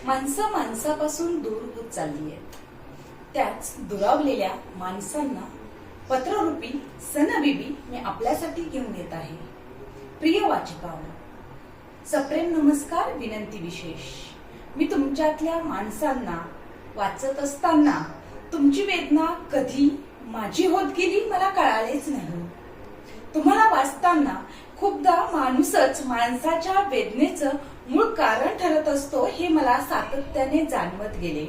माणसं माणसापासून दूर होत चालली आहेत. त्याच दुरावलेल्या माणसांना पत्ररूपी सनबीबी मी आपल्यासाठी घेऊन येत आहे. प्रिय वाचकांनो, सप्रेम नमस्कार, विनंती विशेष. मी तुमच्यातल्या माणसांना वाचत असताना तुमची वेदना कधी माझी होत गेली मला कळालेच नाही. तुम्हाला वाचताना खूपदा माणूसच माणसाच्या वेदनेचं मूळ कारण ठरत असतो हे मला सातत्याने जाणवत गेले.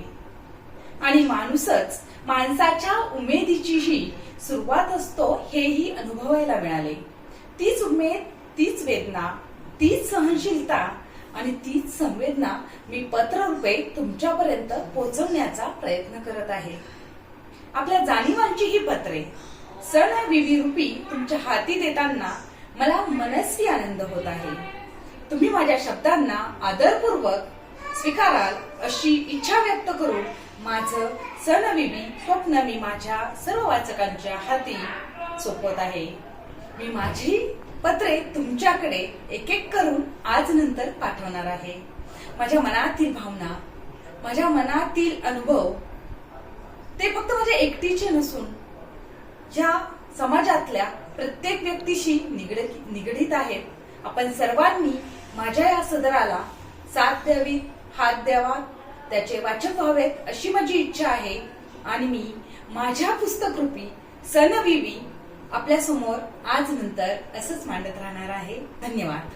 आणि माणूसच माणसाच्या उमेदीचीही सुरुवात असतो हेही अनुभवायला मिळाले. तीच उमेद, तीच वेदना, तीच सहनशीलता आणि तीच संवेदना मी पत्ररूपे तुमच्यापर्यंत पोहोचवण्याचा प्रयत्न करत आहे. आपल्या जाणीवांची ही पत्रे सणविवी रूपी तुमच्या हाती देताना मला मनस्वी आनंद होत आहे. तुम्ही माझ्या शब्दांना आदरपूर्वक स्वीकाराल अशी इच्छा व्यक्त करून माझं सणविवी स्वप्न मी माझ्या सर्व वाचकांच्या हाती सोपवत आहे. मी माझी पत्रे तुमच्याकडे एक एक करून आज नंतर पाठवणार आहे. माझ्या मनातील भावना, माझ्या मनातील अनुभव ते फक्त माझ्या एकटीचे नसून ज्या समाजातल्या प्रत्येक व्यक्तीशी निगडीत आहेत. आपण सर्वांनी माझ्या या सदराला साथ द्यावी, हात द्यावा, त्याचे वाचक व्हावेत अशी माझी इच्छा आहे. आणि मी माझ्या पुस्तकरूपी सणविवी आपल्या समोर आज नंतर असंच मांडत राहणार आहे. धन्यवाद.